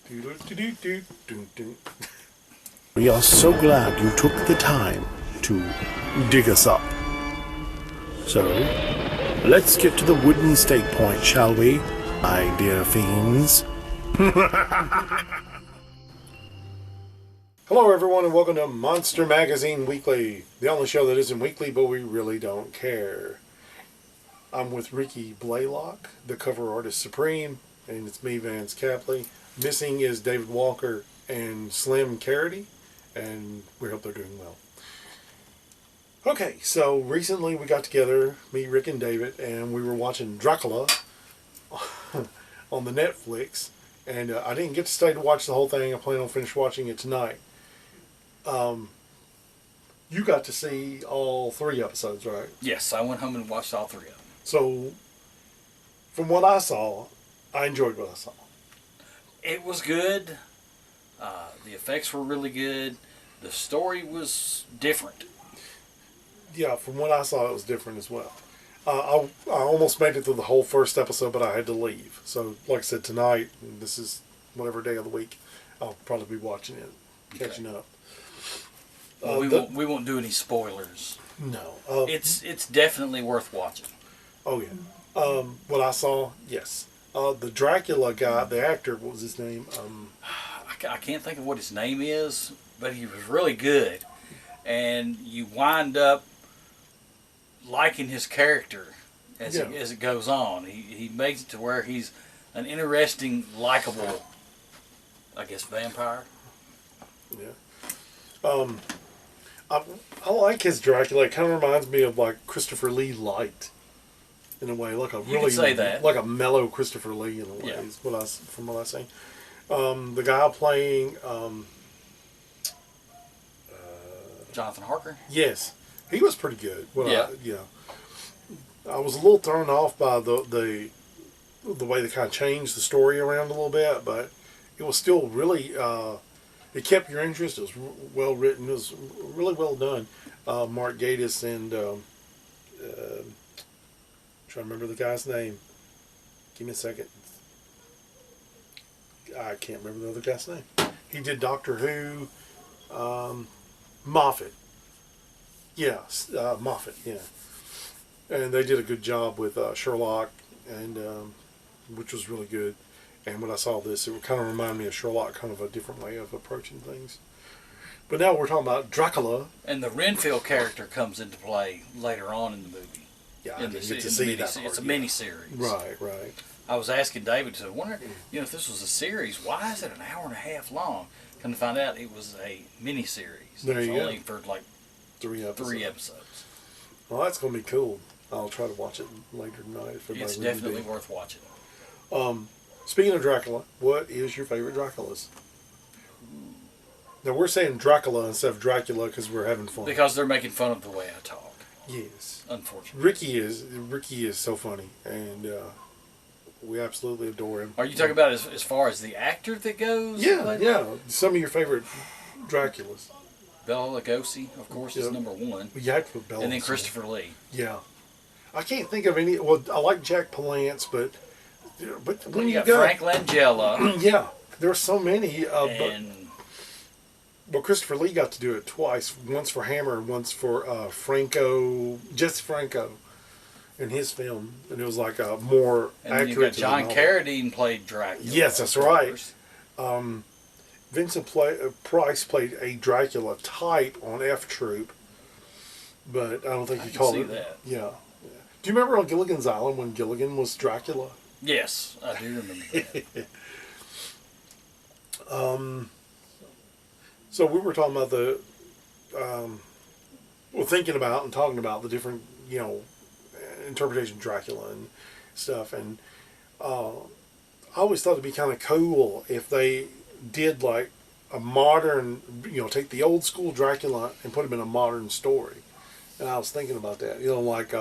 We are so glad you took the time to dig us up. So, let's get to the wooden stake point, shall we, my dear fiends? Hello everyone and welcome to Monster Magazine Weekly, the only show that isn't weekly but we really don't care. I'm with Ricky Blaylock, the cover artist supreme, and it's me, Vance Capley. Missing is David Walker and Slim Carity, and we hope they're doing well. Okay, so recently we got together, me, Rick, and David, and we were watching Dracula on the Netflix, and I didn't get to stay to watch the whole thing. I plan on finish watching it tonight. You got to see all 3 episodes, right? Yes, I went home and watched all 3 of them. So, from what I saw, I enjoyed what I saw. It was good. The effects were really good. The story was different. Yeah, from what I saw, it was different as well. I almost made it through the whole first episode, but I had to leave. So, like I said, tonight, this is whatever day of the week, I'll probably be watching it, catching up. Well, we won't do any spoilers. No. It's definitely worth watching. Oh, yeah. What I saw, yes. The Dracula guy, the actor, what was his name? I can't think of what his name is, but he was really good. And you wind up liking his character as it goes on. He makes it to where he's an interesting, likable, I guess, vampire. Yeah. I like his Dracula. It kind of reminds me of like Christopher Lee light, in a way, like a You could say that. like a mellow Christopher Lee in a way. Is from what I see. The guy playing Jonathan Harker. Yes, he was pretty good. Yeah. I was a little thrown off by the way they kind of changed the story around a little bit, but it was still really. It kept your interest. It was well written. It was really well done. Mark Gatiss and trying to remember the guy's name. Give me a second. I can't remember the other guy's name. He did Doctor Who. Moffat. Yeah, Moffat. Yeah, and they did a good job with Sherlock, and which was really good. And when I saw this, it would kind of remind me of Sherlock, kind of a different way of approaching things. But now we're talking about Dracula. And the Renfield character comes into play later on in the movie. Yeah, I didn't get to see that part. It's a mini-series. Right. I was asking David, I wonder, if this was a series, why is it an hour and a half long? Come to find out, it was a mini-series. There you go. Only for like 3 episodes. 3 episodes. Well, that's going to be cool. I'll try to watch it later tonight. It's definitely worth watching. Speaking of Dracula, what is your favorite Draculas? Now, we're saying Dracula instead of Dracula because we're having fun. Because they're making fun of the way I talk. Yes. Unfortunately. Ricky is so funny, and we absolutely adore him. Are you talking about as far as the actor that goes? Yeah. Some of your favorite Draculas. Bela Lugosi, of course, is number 1. You had to put Bela. And then Christopher Lee. Yeah. I can't think of any. Well, I like Jack Palance, but when you got Frank Langella. Yeah, there are so many. But Christopher Lee got to do it twice. Once for Hammer and once for Jesse Franco, in his film, and it was like a more accurate. You got John Carradine played Dracula. Yes, that's right. Vincent Price played a Dracula type on F Troop, but I don't think he called it that. Yeah. Do you remember on Gilligan's Island when Gilligan was Dracula? Yes, I do remember that. So we were talking about thinking about and talking about the different, interpretation of Dracula and stuff, and I always thought it'd be kind of cool if they did like a modern, take the old school Dracula and put him in a modern story. And I was thinking about that, like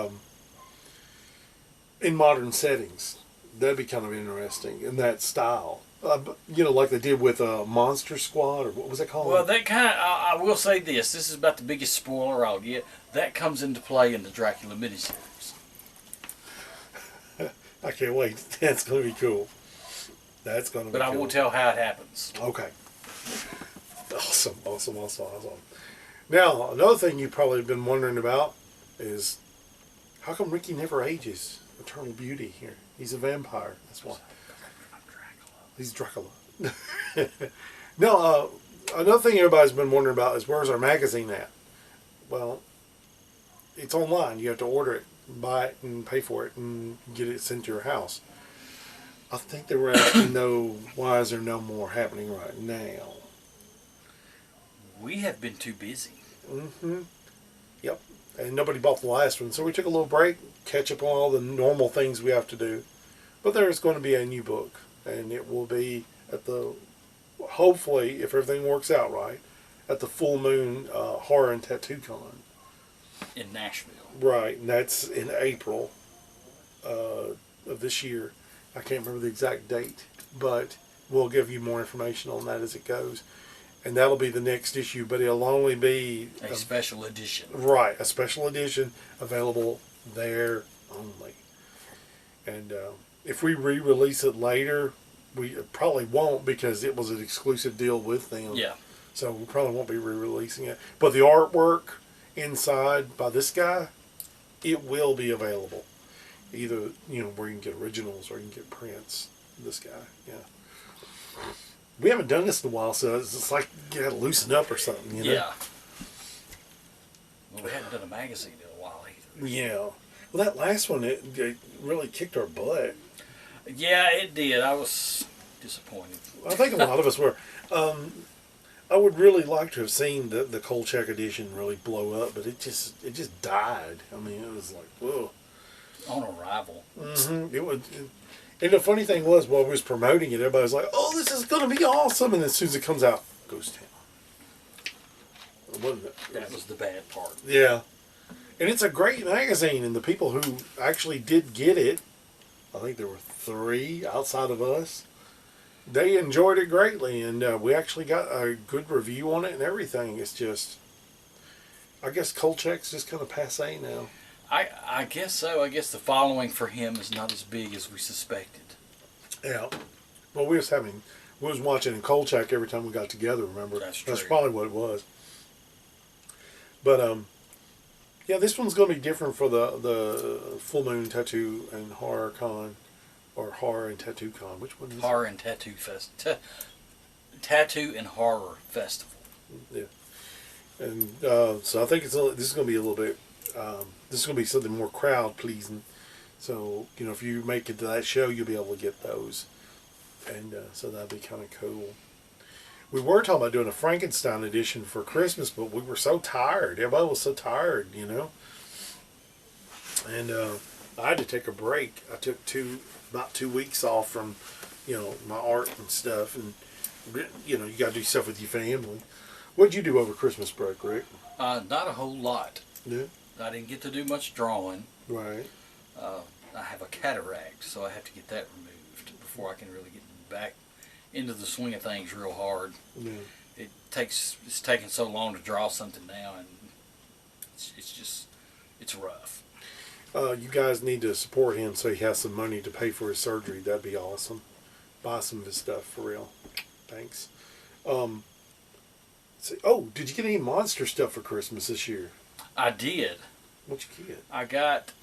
in modern settings. That'd be kind of interesting in that style. Like they did with Monster Squad, or what was it called? Well, that kind of, I will say this. This is about the biggest spoiler I'll get. That comes into play in the Dracula miniseries. I can't wait. That's going to be cool. That's going to be But I cool. won't tell how it happens. Okay. Awesome. Now, another thing you've probably been wondering about is how come Ricky never ages? Eternal beauty here. He's a vampire. That's why. He's Dracula. Now, another thing everybody's been wondering about is where's our magazine at? Well, it's online. You have to order it, buy it, and pay for it, and get it sent to your house. I think they were asking, no, why is there no more happening right now? We have been too busy. Mm-hmm. Yep. And nobody bought the last one, so we took a little break, catch up on all the normal things we have to do. But there's going to be a new book, and it will be at the, hopefully, if everything works out right, at the Full Moon Horror and Tattoo Con. In Nashville. Right, and that's in April of this year. I can't remember the exact date, but we'll give you more information on that as it goes. And that'll be the next issue, but it'll only be a special edition. Right, a special edition available there only. And if we re-release it later, we probably won't because it was an exclusive deal with them. Yeah. So we probably won't be re-releasing it. But the artwork inside by this guy, it will be available. Either, where you can get originals or you can get prints. This guy, yeah. We haven't done this in a while, so it's like you got to loosen up or something, Yeah. Well, we hadn't done a magazine in a while either. Yeah. Well, that last one, it really kicked our butt. Yeah, it did. I was disappointed. I think a lot of us were. I would really like to have seen the Kolchak edition really blow up, but it just died. I mean, it was like, whoa. On arrival. Mm-hmm. And the funny thing was, while we was promoting it, everybody was like, "Oh, this is going to be awesome!" And as soon as it comes out, it goes down. Wasn't it? That was the bad part. Yeah. And it's a great magazine, and the people who actually did get it, I think there were 3 outside of us, they enjoyed it greatly, and we actually got a good review on it and everything. It's just, I guess Kolchak's just kind of passé now. I guess so. I guess the following for him is not as big as we suspected. Yeah. Well, we was watching Kolchak every time we got together, remember? That's true. That's probably what it was. But, yeah, this one's going to be different for the Full Moon Tattoo and Horror Con, or Horror and Tattoo Con. Which one is Horror and Tattoo Tattoo and Horror Festival. Yeah. And so I think this is going to be a little bit, this is going to be something more crowd pleasing. So, if you make it to that show, you'll be able to get those. And so that'd be kind of cool. We were talking about doing a Frankenstein edition for Christmas, but we were so tired. Everybody was so tired, And I had to take a break. I took about 2 weeks off from, my art and stuff. And, you got to do stuff with your family. What did you do over Christmas break, Rick? Not a whole lot. Yeah. I didn't get to do much drawing. Right. I have a cataract, so I have to get that removed before I can really get back into the swing of things real hard. Yeah. It's taking so long to draw something now, and it's rough. You guys need to support him so he has some money to pay for his surgery. That'd be awesome. Buy some of his stuff for real. Thanks. Did you get any monster stuff for Christmas this year? I did. What'd you get? I got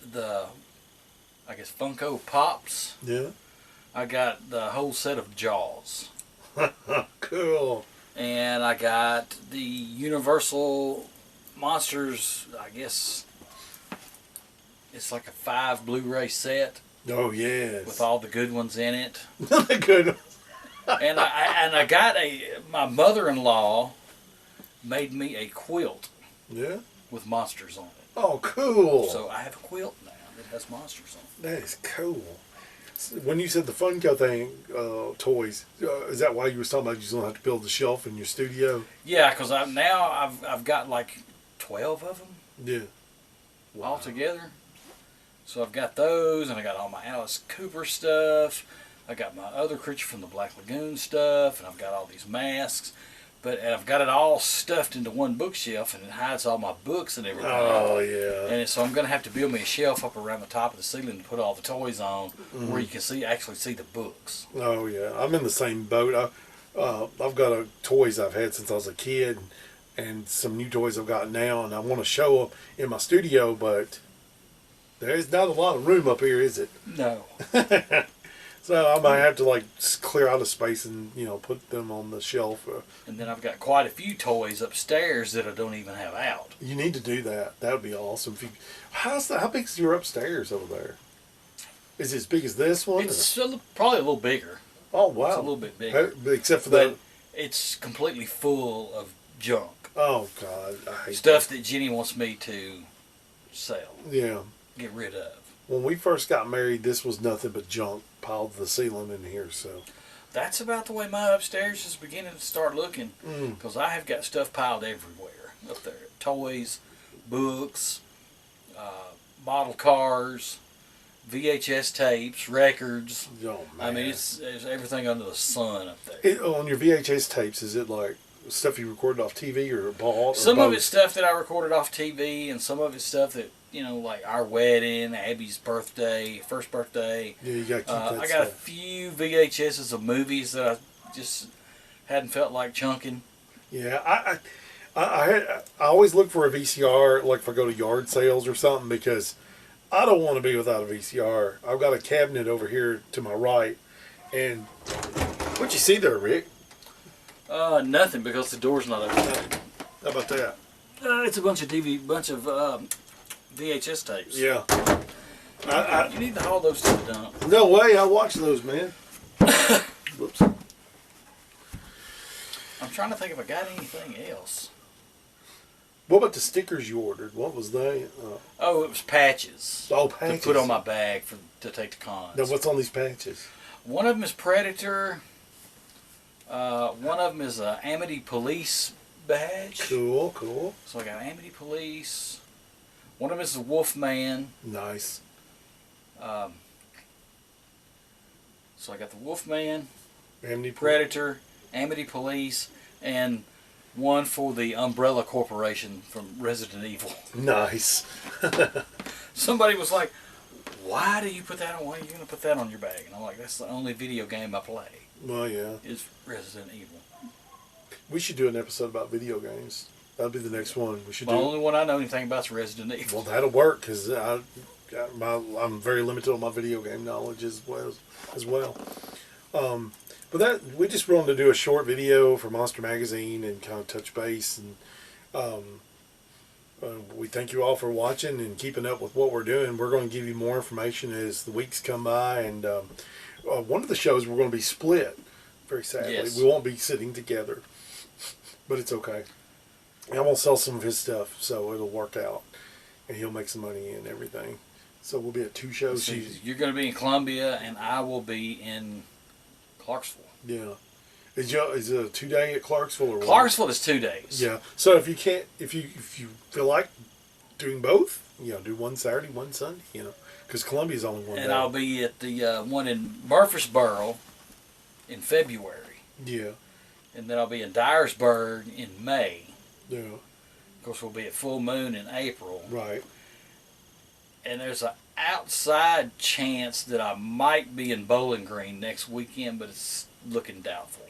Funko Pops. Yeah. I got the whole set of Jaws. Cool. And I got the Universal Monsters, I guess it's like a 5 Blu-ray set. Oh, yes. With all the good ones in it. The good ones. And I got my mother-in-law made me a quilt. Yeah. With monsters on it. Oh, cool. So I have a quilt now that has monsters on it. That is cool. When you said the Funko thing, toys, is that why you were talking about you just don't have to build the shelf in your studio? Yeah, because I've got like 12 of them. Yeah. Wow. All together. So I've got those, and I got all my Alice Cooper stuff. I got my other creature from the Black Lagoon stuff, and I've got all these masks. and I've got it all stuffed into one bookshelf, and it hides all my books and everything. Oh yeah. And so I'm gonna have to build me a shelf up around the top of the ceiling to put all the toys on, where you can actually see the books. Oh yeah. I'm in the same boat. I've got toys I've had since I was a kid, and some new toys I've got now, and I want to show them in my studio, but there's not a lot of room up here, is it? No. So I might have to like clear out a space and put them on the shelf. And then I've got quite a few toys upstairs that I don't even have out. You need to do that. That would be awesome. How big's your upstairs over there? Is it as big as this one? It's probably a little bigger. Oh wow! It's a little bit bigger. Except for but that, it's completely full of junk. Oh God, I hate stuff that Jenny wants me to sell. Yeah. Get rid of. When we first got married, this was nothing but junk piled to the ceiling in here. So that's about the way my upstairs is beginning to start looking, because I have got stuff piled everywhere up there: toys, books, model cars, VHS tapes, records. Oh man! I mean, it's everything under the sun up there. On your VHS tapes, is it like stuff you recorded off TV or bought? Some of it's stuff that I recorded off TV, and some of it's stuff that, like our wedding, Abby's birthday, first birthday. Yeah, you gotta keep that I got stuff. a few VHSs of movies that I just hadn't felt like chunking. Yeah, I always look for a VCR, like if I go to yard sales or something, because I don't want to be without a VCR. I've got a cabinet over here to my right, and what you see there, Rick? Nothing, because the door's not open. How about that? It's a bunch of VHS tapes. Yeah. You need to haul those to the dump. No way, I watch those, man. Whoops. I'm trying to think if I got anything else. What about the stickers you ordered? What was they? It was patches. Oh, patches. To put on my bag to take to cons. Now, what's on these patches? One of them is Predator. One of them is a Amity Police badge. Cool, cool. So I got Amity Police. One of them is the Wolfman. Nice. So I got the Wolfman, Amity Predator, Amity Police, and one for the Umbrella Corporation from Resident Evil. Nice. Somebody was like, "Why do you put that on? Why are you going to put that on your bag?" And I'm like, "That's the only video game I play." Well, yeah. Is Resident Evil. We should do an episode about video games. That'll be the next one. We should The do. only one I know anything about is Resident Evil. Well, that'll work because I'm very limited on my video game knowledge as well. But we just wanted to do a short video for Monster Magazine and kind of touch base, and we thank you all for watching and keeping up with what we're doing. We're going to give you more information as the weeks come by, and one of the shows we're going to be split. Very sadly, Yes. We won't be sitting together, but it's okay. I'm going to sell some of his stuff, so it'll work out, and he'll make some money and everything. So we'll be at two shows. So you're going to be in Columbia, and I will be in Clarksville. Yeah. Is it a 2-day at Clarksville or what? Clarksville is 2 days. Yeah. So if you feel like doing both, do one Saturday, one Sunday, because Columbia's only one day. And I'll be at the one in Murfreesboro in February. Yeah. And then I'll be in Dyersburg in May. Yeah. Of course, we'll be at Full Moon in April. Right. And there's an outside chance that I might be in Bowling Green next weekend, but it's looking doubtful.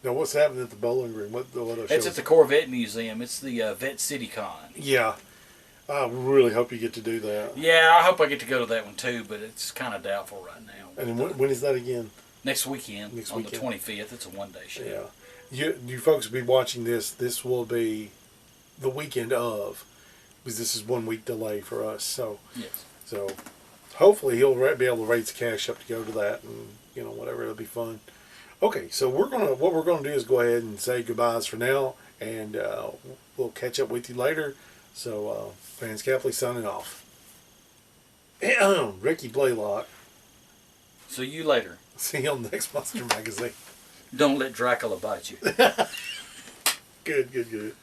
Now, what's happening at the Bowling Green? What It's at the Corvette Museum. It's the Vet City Con. Yeah. I really hope you get to do that. Yeah, I hope I get to go to that one too, but it's kind of doubtful right now. And when is that again? Next weekend. Next on weekend. the 25th. It's a one-day show. Yeah. You folks will be watching this. This will be the weekend of, because this is 1 week delay for us. So, Yes. So hopefully he'll be able to raise the cash up to go to that, and whatever, it'll be fun. Okay, so what we're gonna do is go ahead and say goodbyes for now, and we'll catch up with you later. So Vance Capley signing off. Ricky Blaylock. See you later. See you on the next Monster Magazine. Don't let Dracula bite you. Good.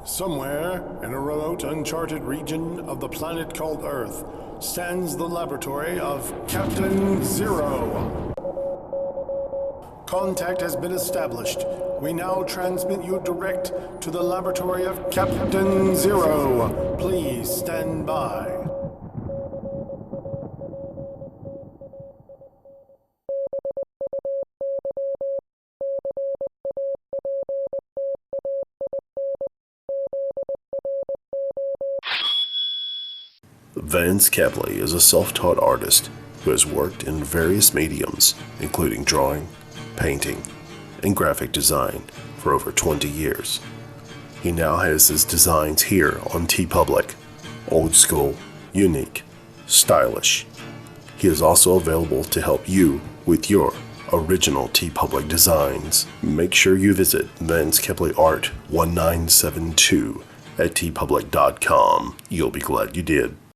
Somewhere in a remote, uncharted region of the planet called Earth stands the laboratory of Captain Zero. Contact has been established. We now transmit you direct to the laboratory of Captain Zero. Please stand by. Vance Kepley is a self-taught artist who has worked in various mediums, including drawing, painting, and graphic design for over 20 years. He now has his designs here on TeePublic. Old school, unique, stylish. He is also available to help you with your original TeePublic designs. Make sure you visit Vance Kepley Art 1972 at teepublic.com. You'll be glad you did.